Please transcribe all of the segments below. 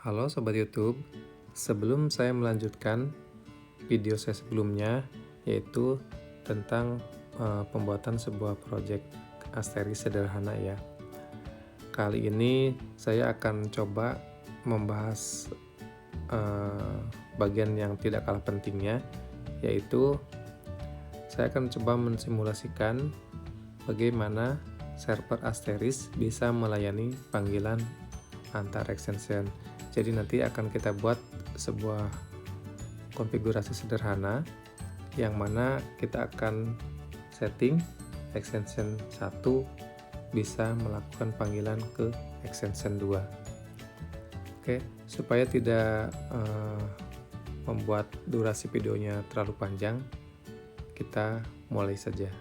Halo Sobat YouTube, sebelum saya melanjutkan video saya sebelumnya, yaitu tentang pembuatan sebuah project Asteris sederhana ya. Kali ini saya akan coba membahas bagian yang tidak kalah pentingnya, yaitu saya akan coba mensimulasikan bagaimana server Asteris bisa melayani panggilan antar extension. Jadi nanti akan kita buat sebuah konfigurasi sederhana yang mana kita akan setting extension 1 bisa melakukan panggilan ke extension 2. Oke, supaya tidak membuat durasi videonya terlalu panjang, kita mulai saja.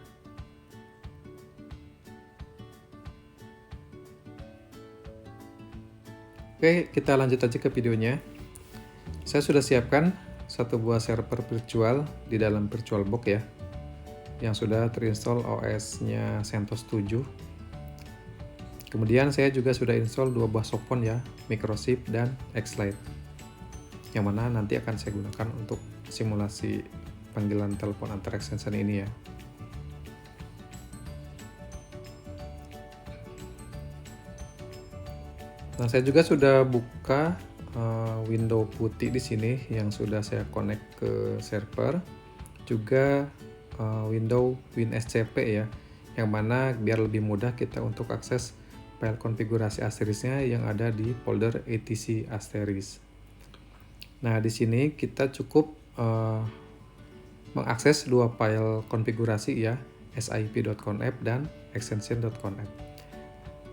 Oke, kita lanjut aja ke videonya. Saya sudah siapkan satu buah server virtual di dalam VirtualBox ya, yang sudah terinstall OS-nya CentOS 7. Kemudian saya juga sudah install dua buah softphone ya, Microchip dan X-Lite, yang mana nanti akan saya gunakan untuk simulasi panggilan telepon antar extension ini ya. Nah, saya juga sudah buka window putih di sini yang sudah saya connect ke server, juga window WinSCP ya, yang mana biar lebih mudah kita untuk akses file konfigurasi Asterisnya yang ada di folder etc Asteris. Nah, di sini kita cukup mengakses dua file konfigurasi ya, sip.conf dan extension.conf.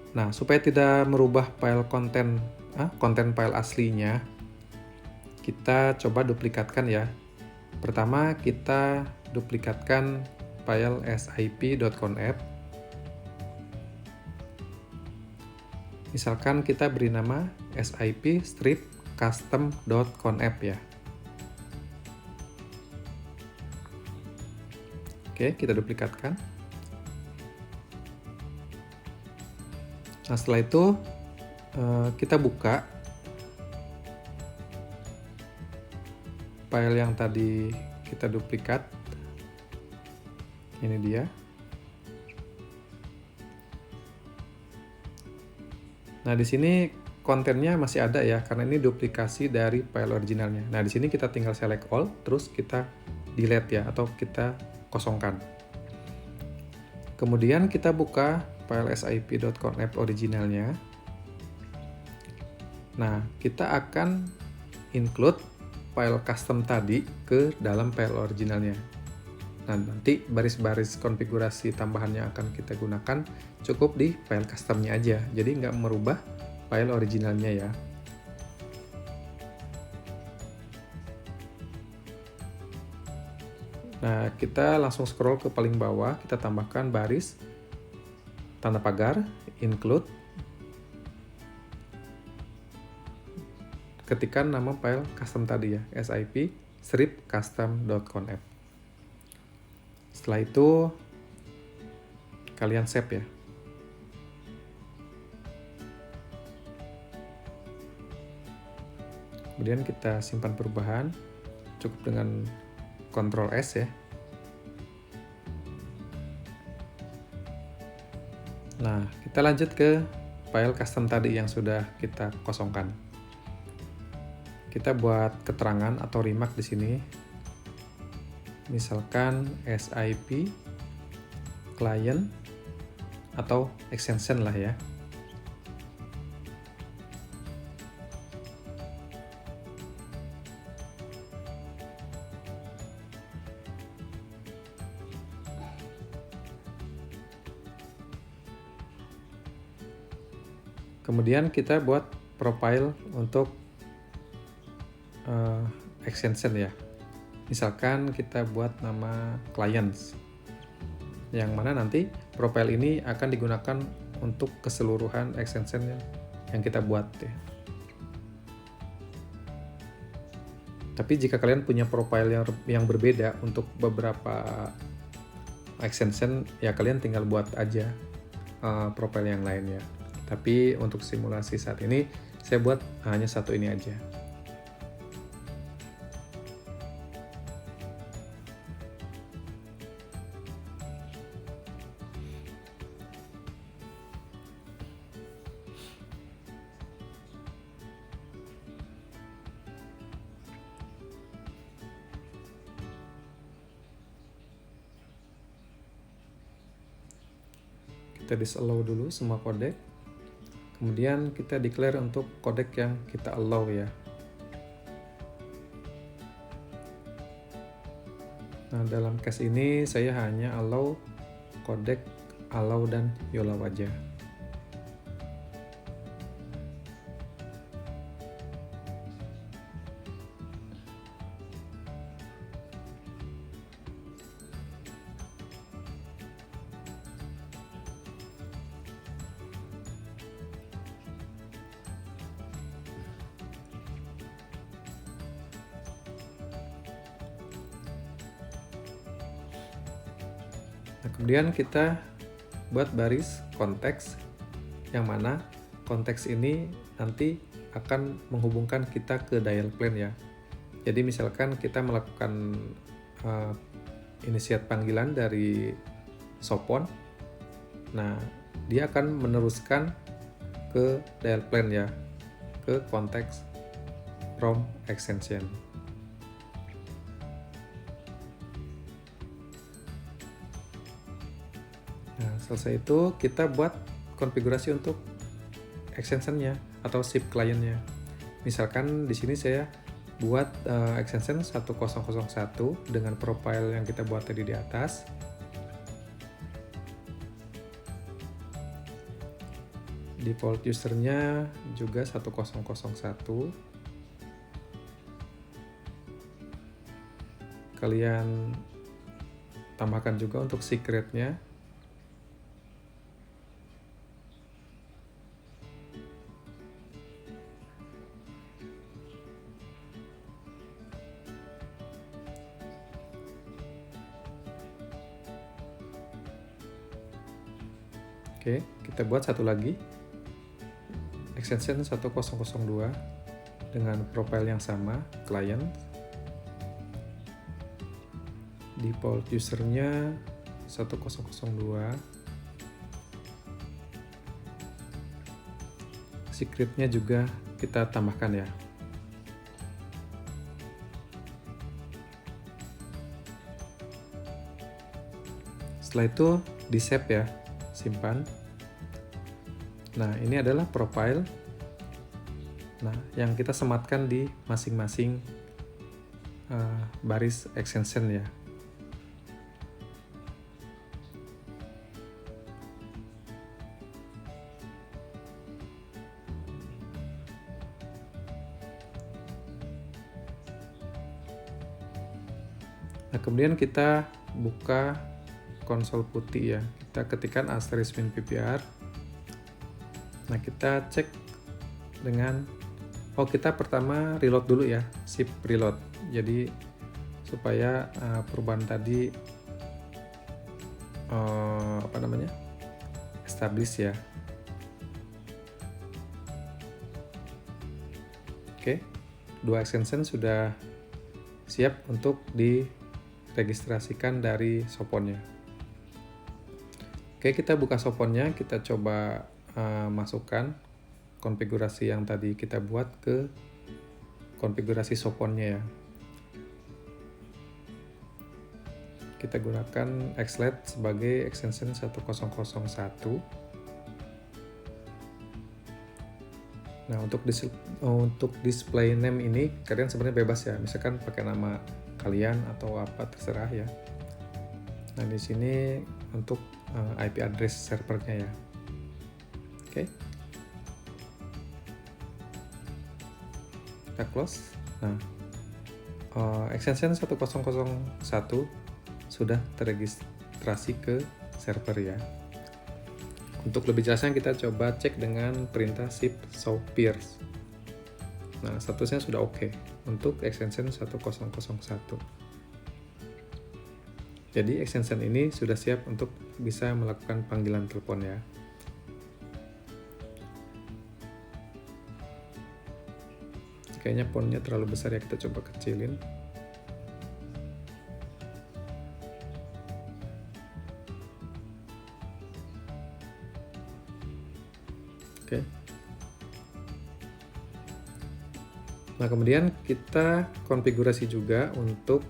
Nah, supaya tidak merubah file konten file aslinya, kita coba duplikatkan ya. Pertama, kita duplikatkan file sip.conf. Misalkan kita beri nama sip strip custom.conf ya. Oke, kita duplikatkan. Nah, setelah itu kita buka file yang tadi kita duplikat. Ini dia. Nah, di sini kontennya masih ada ya, karena ini duplikasi dari file originalnya. Nah, di sini kita tinggal select all, terus kita delete ya, atau kita kosongkan. Kemudian kita buka file sip.conf originalnya. Nah, kita akan include file custom tadi ke dalam file originalnya. Nah, nanti baris-baris konfigurasi tambahan yang akan kita gunakan cukup di file customnya aja, jadi nggak merubah file originalnya ya. Nah, kita langsung scroll ke paling bawah, kita tambahkan baris tanda pagar include, ketikkan nama file custom tadi ya, sip strip custom.conf. Setelah itu kalian save ya. Kemudian kita simpan perubahan, cukup dengan Ctrl S ya. Nah, kita lanjut ke file custom tadi yang sudah kita kosongkan. Kita buat keterangan atau remark di sini. Misalkan SIP client atau extension lah ya. Kemudian kita buat profile untuk extension ya. Misalkan kita buat nama clients, yang mana nanti profile ini akan digunakan untuk keseluruhan extension yang kita buat ya. Tapi jika kalian punya profile yang berbeda untuk beberapa extension, ya kalian tinggal buat aja profile yang lainnya. Tapi untuk simulasi saat ini Saya buat hanya satu ini aja. Kita disallow dulu semua codec, kemudian kita declare untuk codec yang kita allow ya. Nah, dalam case ini saya hanya allow codec allow dan YOLAW aja. Nah, kemudian kita buat baris konteks yang mana konteks ini nanti akan menghubungkan kita ke dial plane ya. Jadi misalkan kita melakukan initiate panggilan dari Sopon, nah dia akan meneruskan ke dial plane ya, ke konteks from extension. Nah, selesai itu kita buat konfigurasi untuk extensionnya atau SIP clientnya. Misalkan di sini saya buat extension 1001 dengan profile yang kita buat tadi di atas. Default usernya juga 1001. Kalian tambahkan juga untuk secretnya. Oke, kita buat satu lagi extension 1002 dengan profile yang sama, client. Default usernya 1002. Secretnya juga kita tambahkan ya. Setelah itu di save ya, simpan. Nah, ini adalah profile. Nah, yang kita sematkan di masing-masing baris extension ya. Nah, kemudian kita buka konsol putih ya. Kita ketikkan *min_ppr. Nah, kita cek dengan kita pertama reload dulu ya, SIP reload. Jadi supaya perubahan tadi establish ya. Oke, dua extension sudah siap untuk diregistrasikan dari Soponnya. Oke, kita buka Soponnya, kita coba masukkan konfigurasi yang tadi kita buat ke konfigurasi Soponnya ya. Kita gunakan xlet sebagai extension 1001. Nah, untuk display name ini kalian sebenarnya bebas ya, misalkan pakai nama kalian atau apa terserah ya. Nah, di sini untuk IP address servernya ya. Oke. Kita close. Nah, extension 1001 sudah terregistrasi ke server ya. Untuk lebih jelasnya kita coba cek dengan perintah SIP show peers. Nah, statusnya sudah oke untuk extension 1001. Jadi extension ini sudah siap untuk bisa melakukan panggilan telepon ya. Kayaknya fontnya terlalu besar ya, kita coba kecilin. Oke. Nah, kemudian kita konfigurasi juga untuk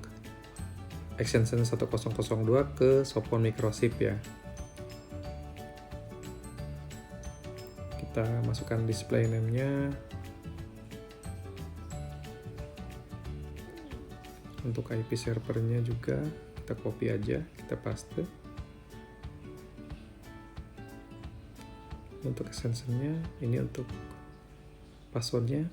extension 1002 ke Sopon Microship ya. Kita masukkan display name-nya. Untuk IP servernya juga kita copy aja, kita paste. Untuk extensionnya ini untuk passwordnya.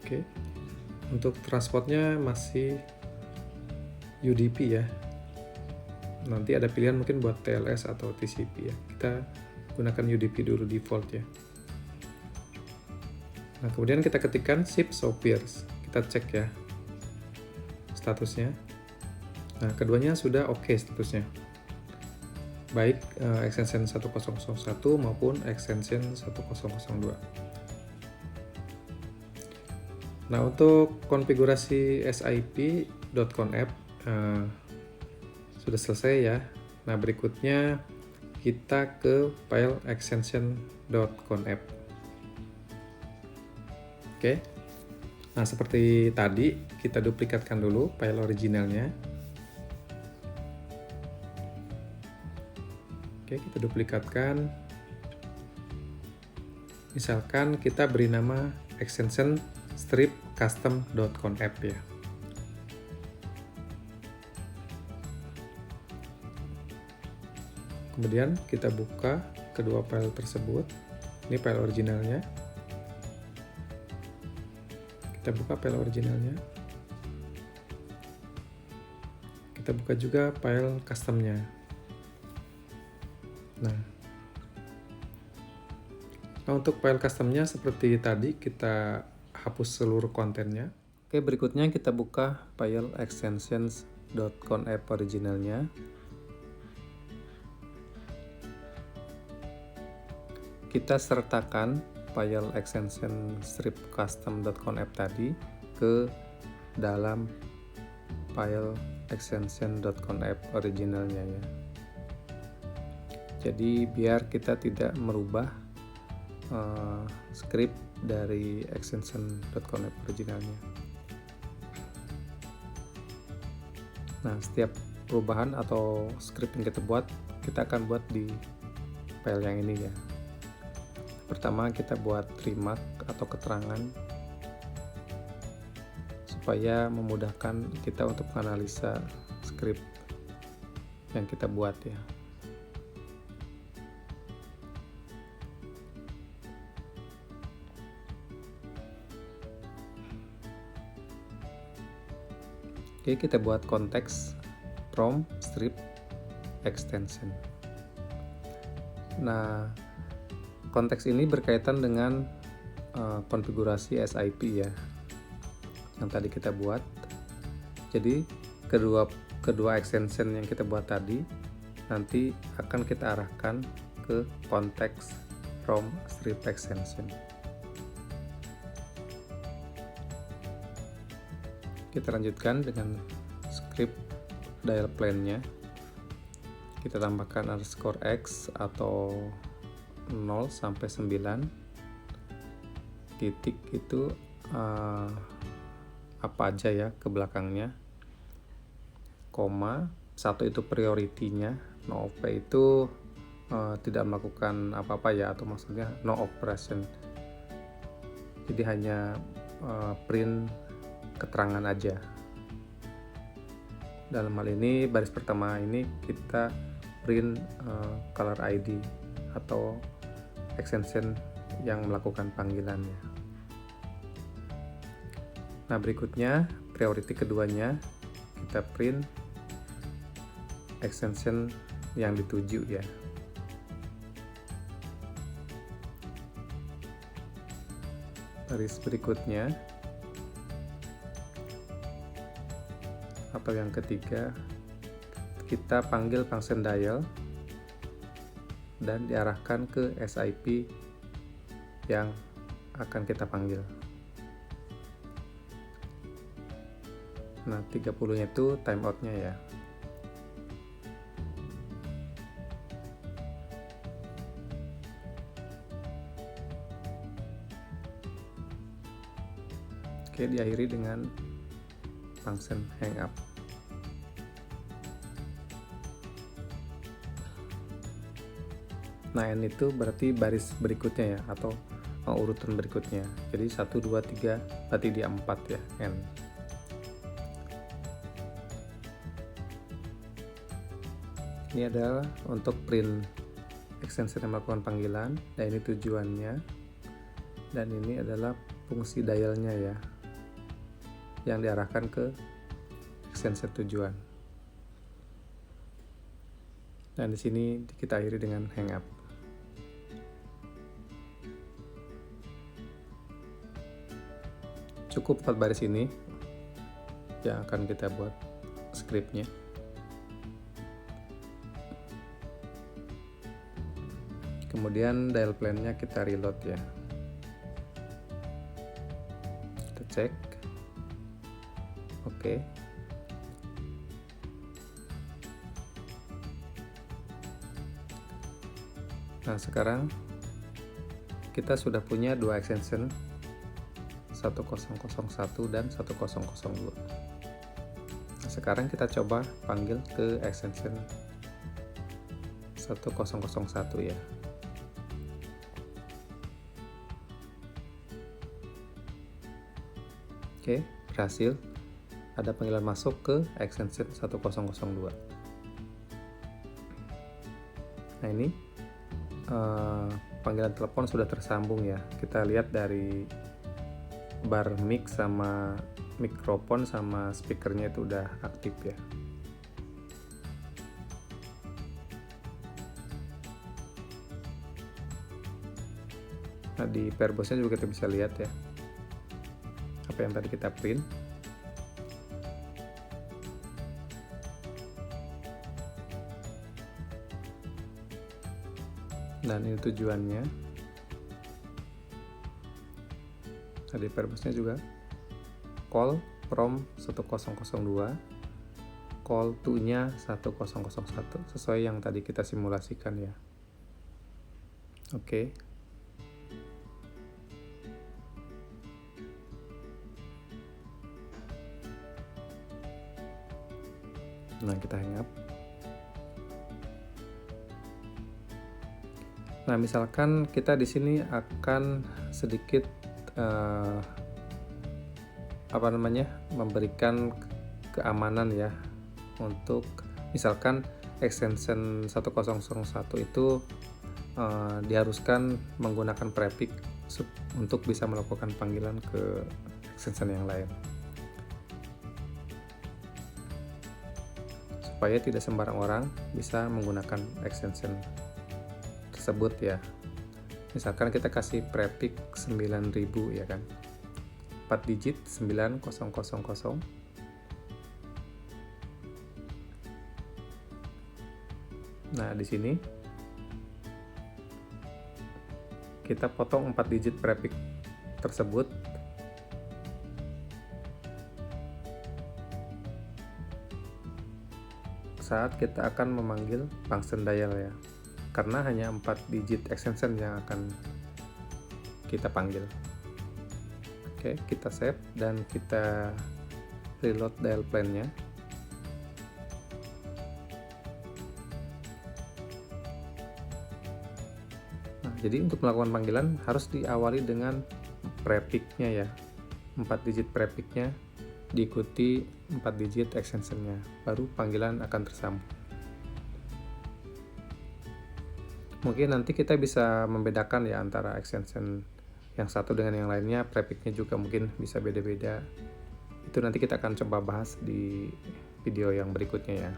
Oke, untuk transportnya masih UDP ya. Nanti ada pilihan mungkin buat TLS atau TCP ya. Kita gunakan UDP dulu default ya. Nah, kemudian kita ketikkan ship appears. Kita cek ya statusnya. Nah, keduanya sudah oke statusnya. Baik extension 1001 maupun extension 1002. Nah, untuk konfigurasi SIP.conf sudah selesai ya. Nah, berikutnya kita ke file extension.conf. Oke. Nah, seperti tadi kita duplikatkan dulu file originalnya. Oke, kita duplikatkan. Misalkan kita beri nama extension strip custom.conf ya. Kemudian kita buka kedua file tersebut. Ini file originalnya. Kita buka file originalnya. Kita buka juga file customnya. Nah, untuk file customnya seperti tadi kita hapus seluruh kontennya. Oke, berikutnya kita buka file extensions.conf originalnya. Kita sertakan file extension strip custom.conf tadi ke dalam file extension.conf originalnya ya. Jadi biar kita tidak merubah script dari extension.conf originalnya. Nah, setiap perubahan atau script yang kita buat, kita akan buat di file yang ini ya. Pertama kita buat remark atau keterangan supaya memudahkan kita untuk menganalisa script yang kita buat ya. Oke, kita buat konteks from strip extension. Nah, konteks ini berkaitan dengan konfigurasi SIP ya, yang tadi kita buat. Jadi kedua extension yang kita buat tadi nanti akan kita arahkan ke konteks from strip extension. Kita lanjutkan dengan script dial plan-nya. Kita tambahkan underscore x atau 0 sampai 9. Titik itu apa aja ya ke belakangnya. Koma, 1 itu priority-nya, no op itu tidak melakukan apa-apa ya, atau maksudnya no operation. Jadi hanya print keterangan aja. Dalam hal ini baris pertama ini kita print caller ID atau extension yang melakukan panggilannya. Nah, berikutnya priority keduanya kita print extension yang dituju ya. baris berikutnya atau yang ketiga, kita panggil function dial dan diarahkan ke SIP yang akan kita panggil. Nah, 30-nya itu timeout-nya ya. Oke, diakhiri dengan function hang up. Nah, N itu berarti baris berikutnya ya, atau urutan berikutnya. Jadi 1, 2, 3, berarti dia 4 ya, N. Ini adalah untuk print extension yang melakukan panggilan, dan ini tujuannya, dan ini adalah fungsi dialnya ya, yang diarahkan ke extension tujuan. Dan di sini kita akhiri dengan hang up. Cukup 4 baris ini yang akan kita buat scriptnya. Kemudian dial plan-nya kita reload ya. Kita cek. Oke. Nah, sekarang kita sudah punya 2 extension, 1001 dan 1002. Nah, sekarang kita coba panggil ke extension 1001 ya. Oke, berhasil. Ada panggilan masuk ke extension 1002. Nah, ini panggilan telepon sudah tersambung ya. Kita lihat dari bar mic sama mikrofon sama speakernya itu udah aktif ya. Nah, di Verbosnya juga kita bisa lihat ya apa yang tadi kita print. Dan ini tujuannya. Nah, di Verbosnya juga call from 1002, call to nya 1001 sesuai yang tadi kita simulasikan ya. Oke. Nah, kita hang up. Nah, misalkan kita di sini akan sedikit memberikan keamanan ya, untuk misalkan extension 1001 itu diharuskan menggunakan prefix untuk bisa melakukan panggilan ke extension yang lain, supaya tidak sembarang orang bisa menggunakan extension tersebut ya. Misalkan kita kasih prefix 9000 ya kan, 4 digit 9000. Nah, di sini kita potong 4 digit prefix tersebut saat kita akan memanggil function dial ya, karena hanya 4 digit extension yang akan kita panggil. Oke, kita save dan kita reload dial plan-nya. Nah, jadi untuk melakukan panggilan harus diawali dengan prefix-nya ya. 4 digit prefix-nya diikuti 4 digit extension-nya, baru panggilan akan tersambung. Mungkin nanti kita bisa membedakan ya antara extension yang satu dengan yang lainnya, prefix-nya juga mungkin bisa beda-beda. Itu nanti kita akan coba bahas di video yang berikutnya ya.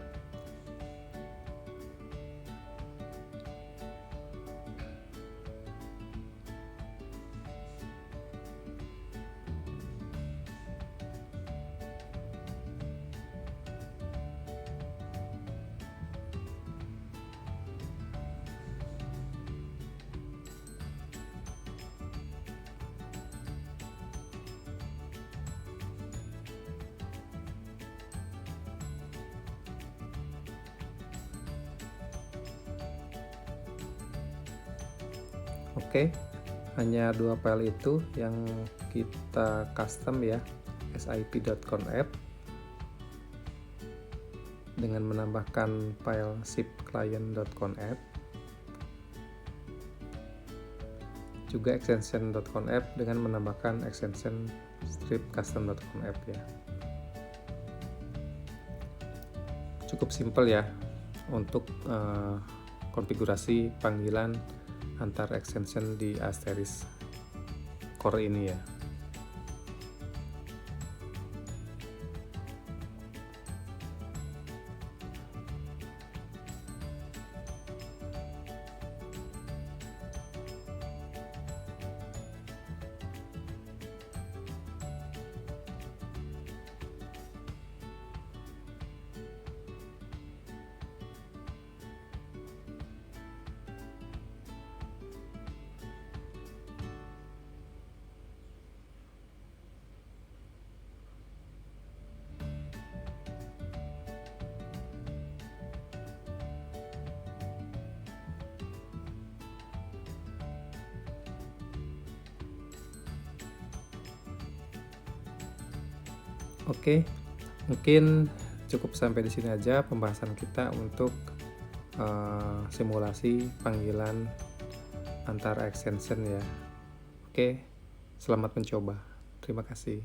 Oke, hanya dua file itu yang kita custom ya, sip.conf dengan menambahkan file zip-client.conf, juga extension.conf dengan menambahkan extension strip-custom.conf ya. Cukup simpel ya untuk konfigurasi panggilan antar extension di Asteris Core ini ya. Oke, mungkin cukup sampai di sini aja pembahasan kita untuk simulasi panggilan antara extension ya. Oke, selamat mencoba. Terima kasih.